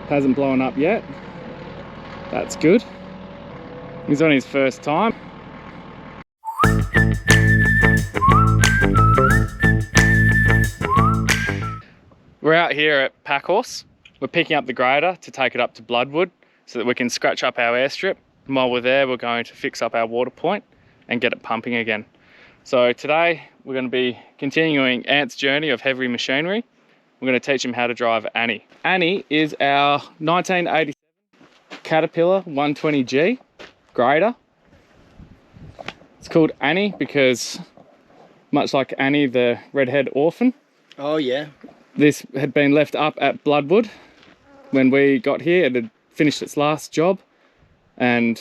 hasn't blown up yet. That's good. He's on his first time. We're out here at PACKHORSE. We're picking up the grader to take it up to Bloodwood so that we can scratch up our airstrip. And while we're there, we're going to fix up our water point and get it pumping again. So today we're going to be continuing Ant's journey of heavy machinery. We're going to teach him how to drive Annie. Annie is our 1987 Caterpillar 120G grader. It's called Annie because, much like Annie the redhead orphan. Oh yeah. This had been left up at Bloodwood when we got here. It had finished its last job and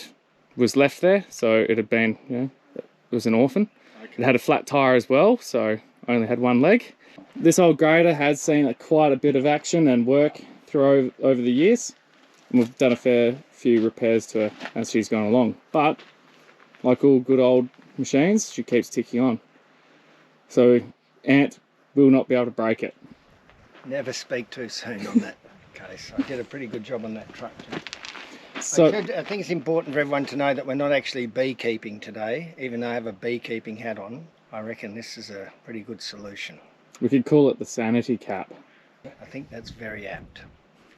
was left there, so it had been, you know, it was an orphan. It had a flat tire as well, so only had one leg. This old grader has seen quite a bit of action and work through over the years, and we've done a fair few repairs to her as she's gone along. But like all good old machines, she keeps ticking on. So Ant will not be able to break it. Never speak too soon on that case. I did a pretty good job on that truck too. So I think it's important for everyone to know that we're not actually beekeeping today. Even though I have a beekeeping hat on, I reckon this is a pretty good solution. we could call it the sanity cap. I think that's very apt.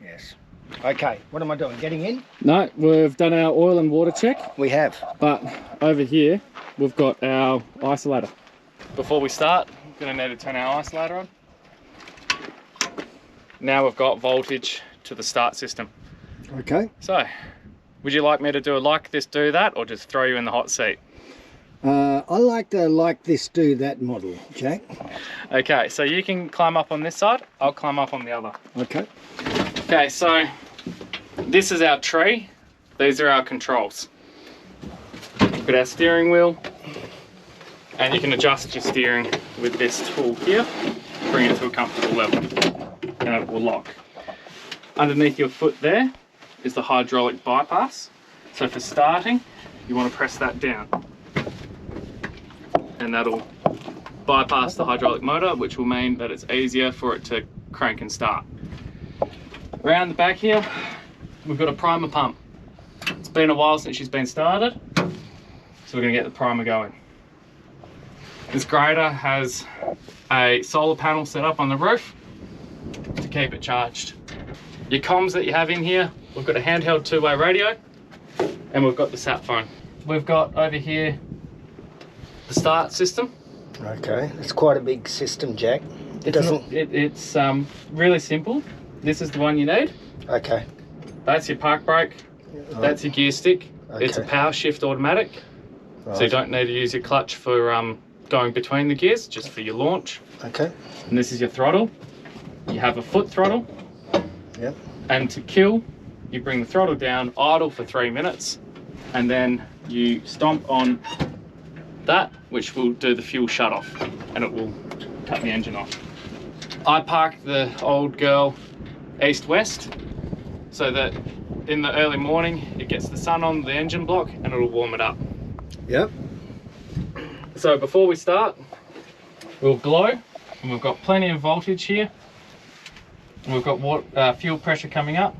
Yes. Okay, what am I doing? Getting in? No, we've done our oil and water check. We have. But over here, we've got our isolator. Before we start, we're going to need to turn our isolator on. Now we've got voltage to the start system. Okay. So, would you like me to do a like this, do that, or just throw you in the hot seat? I like the like this, do that model, Jack. Okay, so you can climb up on this side, I'll climb up on the other. Okay. Okay, so this is our tree, these are our controls. We've got our steering wheel, and you can adjust your steering with this tool here, bring it to a comfortable level, and it will lock. Underneath your foot there is the hydraulic bypass. So for starting, you want to press that down, and that'll bypass the hydraulic motor, which will mean that it's easier for it to crank and start. Around the back here, we've got a primer pump. It's been a while since she's been started, so we're going to get the primer going. This grader has a solar panel set up on the roof to keep it charged. Your comms that you have in here, we've got a handheld two-way radio, and we've got the sat phone. We've got over here the start system. Okay, it's quite a big system, Jack. It's really simple. This is the one you need. Okay. That's your park brake. That's your gear stick. Okay. It's a power shift automatic, Right. so you don't need to use your clutch for going between the gears, just for your launch. Okay. And this is your throttle. You have a foot throttle. Yep. And to kill, you bring the throttle down, idle for 3 minutes, and then you stomp on that, which will do the fuel shut off, and it will cut the engine off. I parked the old girl east-west so that in the early morning it gets the sun on the engine block and it'll warm it up. Yep. So before we start, we'll glow, and we've got plenty of voltage here. And we've got fuel pressure coming up,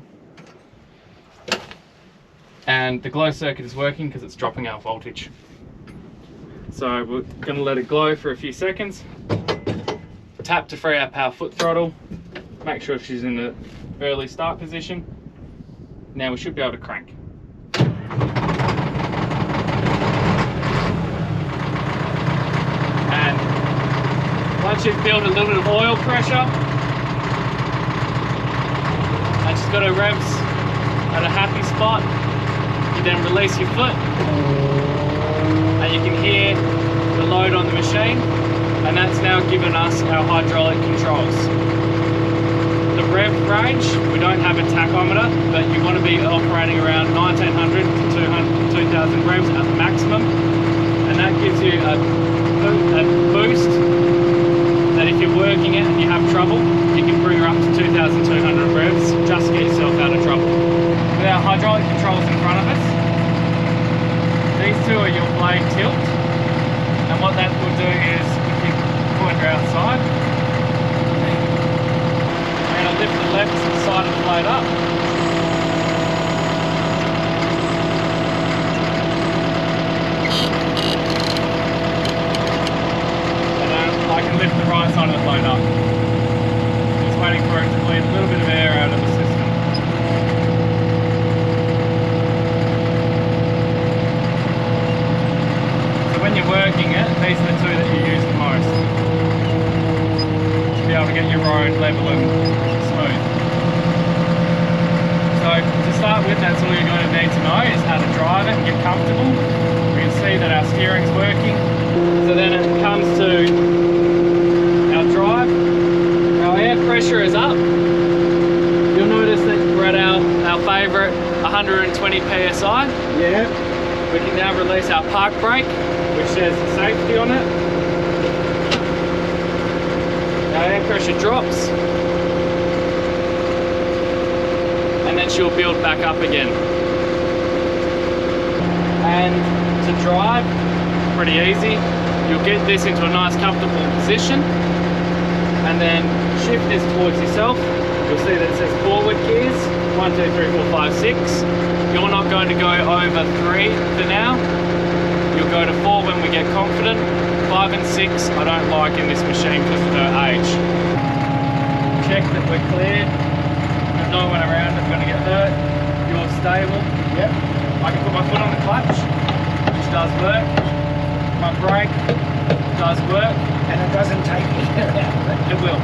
and the glow circuit is working because it's dropping our voltage. So we're going to let it glow for a few seconds. Tap to free our power foot throttle. Make sure she's in the early start position. Now we should be able to crank. And once you've built a little bit of oil pressure, and she's got her revs at a happy spot, you then release your foot, and you can hear the load on the machine, and that's now given us our hydraulic controls. The rev range, we don't have a tachometer, but you want to be operating around 1900 to 2000 revs at the maximum, and that gives you a boost that if you're working it and you have trouble, you can bring her up to 2200 revs just to get yourself out of trouble. With our hydraulic controls in front of us, these two are your blade tilt, and what that will do is we can point her outside, and it'll lift the left side of the blade up, get your road level and smooth. So to start with, that's all you're going to need to know is how to drive it and get comfortable. We can see that our steering's working. So then it comes to our drive. Our air pressure is up. You'll notice that we're at our favourite 120 psi. Yeah. We can now release our park brake, which says safety on it. Our air pressure drops. And then she'll build back up again. And to drive, pretty easy. You'll get this into a nice comfortable position and then shift this towards yourself. You'll see that it says forward gears, 1, 2, 3, 4, 5, 6. You're not going to go over 3 for now. You'll go to 4 when we get confident. 5 and 6 I don't like in this machine because of her age. Check that we're cleared. There's no one around that's going to get hurt. You're stable. Yep. I can put my foot on the clutch, which does work. My brake does work. And it doesn't take me out of it. It will.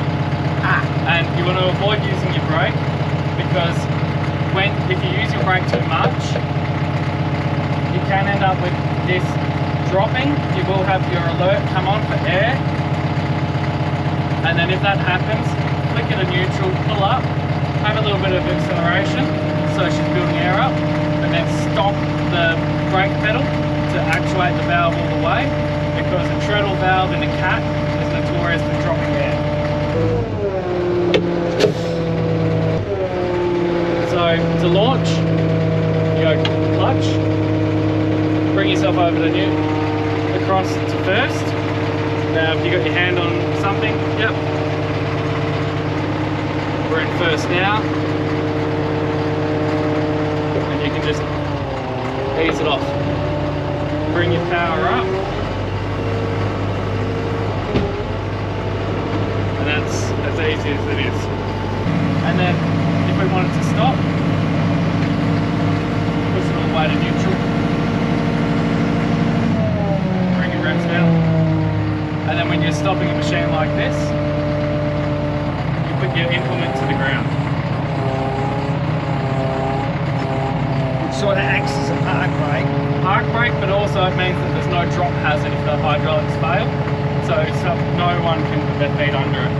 And you want to avoid using your brake because if you use your brake too much, you can end up with this dropping. You will have your alert come on for air. And then if that happens, flick it to neutral, pull up, have a little bit of acceleration, so she's building air up, and then stop the brake pedal to actuate the valve all the way, because a treadle valve in a cat is notorious for dropping air. So to launch, you go clutch, bring yourself over to across to first. Now if you got your hand on something, yep. We're in first now. And you can just ease it off. Bring your power up. And that's as easy as it is. And then if we wanted to stop, push it all the way to neutral. Bring your revs down. And then when you're stopping a machine like this, you put your implement to the ground. It sort of acts as a park brake. Park brake, but also it means that there's no drop hazard if the hydraulics fail. So no one can put their feet under it.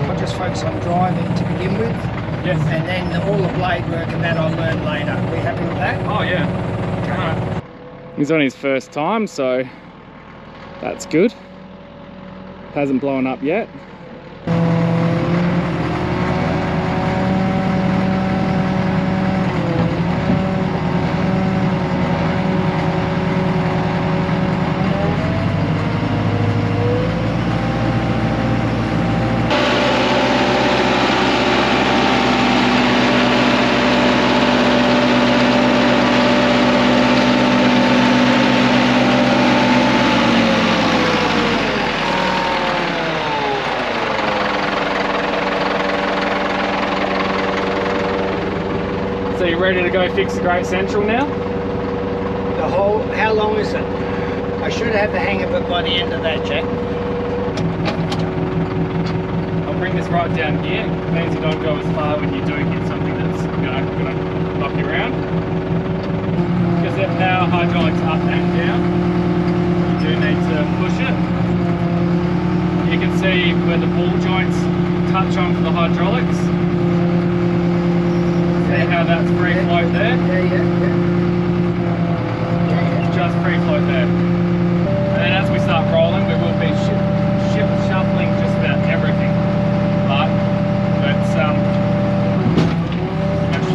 I'll just focus on driving to begin with. Yes. And then all the blade work and that I'll learn later. Are we happy with that? Oh yeah. Okay. He's on his first time, so that's good. Hasn't blown up yet. So you're ready to go fix the Great Central now? The whole, how long is it? I should have the hang of it by the end of that, Jack. I'll bring this right down here. It means you don't go as far when you do hit something that's going to knock you around. Because that power hydraulics up and down, you do need to push it. You can see where the ball joints touch onto the hydraulics. See how that's free float there? Yeah. Just free float there. And then as we start rolling, we will be shuffling just about everything. But let's smash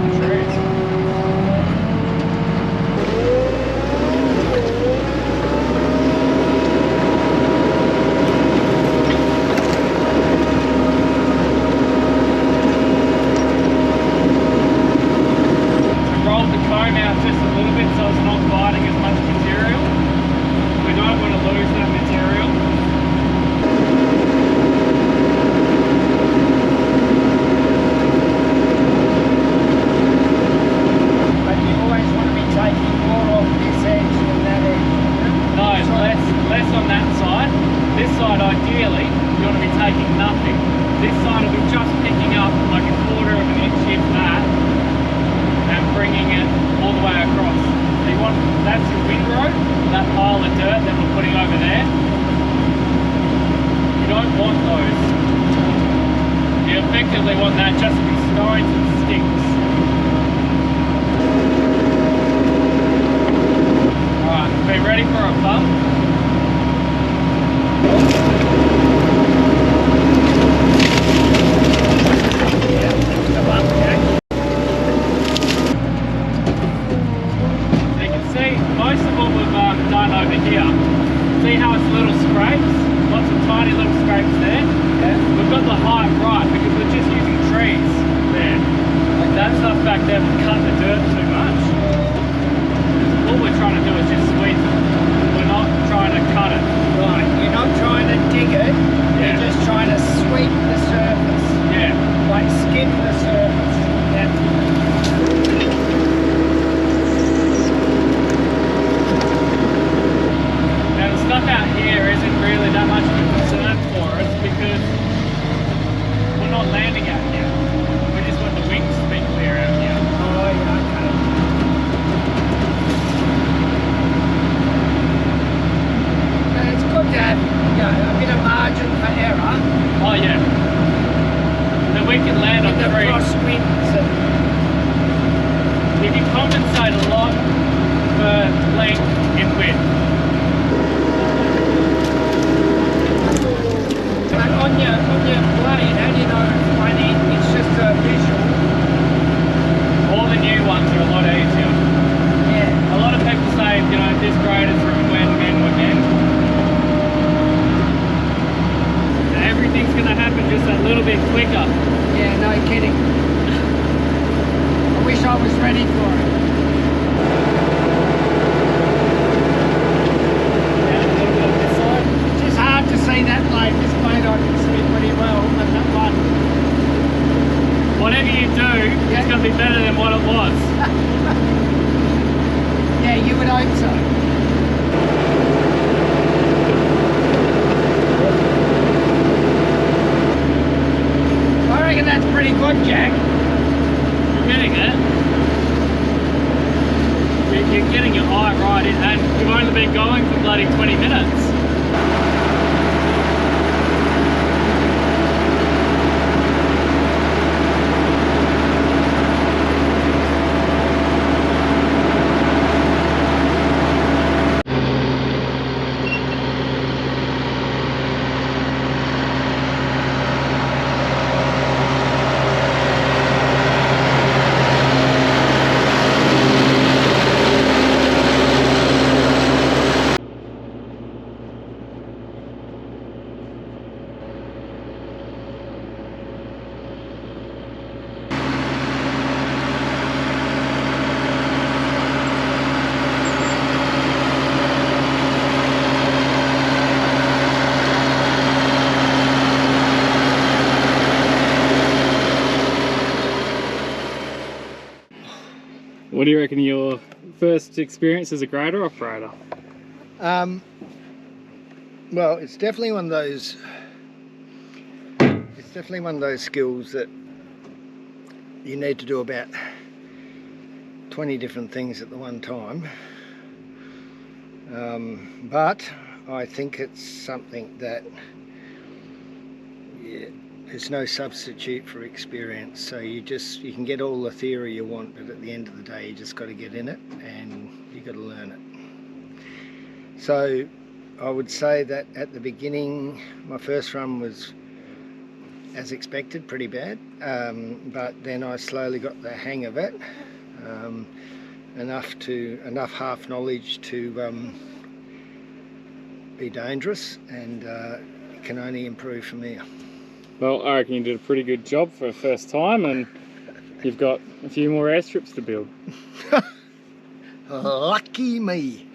the trees. This side ideally, you want to be taking nothing. This side will be that's your windrow, that pile of dirt that we're putting over there. You don't want those. You effectively want that just to be stones and sticks. Alright, we ready for a bump? See how it's little scrapes? Lots of tiny little scrapes there. Yeah. We've got the height right because we're just using trees there. Like that stuff back there will cut the dirt too much. All we're trying to do is just sweep it. We're not trying to cut it. Right, you're not trying to dig it, you're just trying to sweep the surface. Yeah. Like skim the surface. Yeah. Stuff out here isn't really that much of a concern for us because we're not landing out here. We just want the wings to be clear out here. Oh yeah, okay. But it's good to have, you know, a bit of margin for error. Oh yeah. Then we can land on the trees. Crosswinds and we can compensate a lot for length and width. On your blade, how do you know it's funny? It's just a visual. All the new ones are a lot easier. Yeah. A lot of people say, you know, this grade is from when men were men. So everything's going to happen just a little bit quicker. Yeah, no kidding. I wish I was ready for it. Hard to see that blade. This blade I can see pretty well, but that one. Whatever you do, it's going to be better than what it was. Yeah, you would hope so. I reckon that's pretty good, Jack. You're getting it. You're getting your eye right in, and you've only been going for bloody 20 minutes. What do you reckon your first experience as a grader operator? Well, it's definitely one of those. It's definitely one of those skills that you need to do about 20 different things at the one time. But I think it's something that, yeah, there's no substitute for experience. So you can get all the theory you want, but at the end of the day you just got to get in it and you got to learn it. So I would say that at the beginning my first run was, as expected, pretty bad, but then I slowly got the hang of it, enough half knowledge to be dangerous, and it can only improve from here. Well, I reckon you did a pretty good job for the first time, and you've got a few more airstrips to build. Lucky me.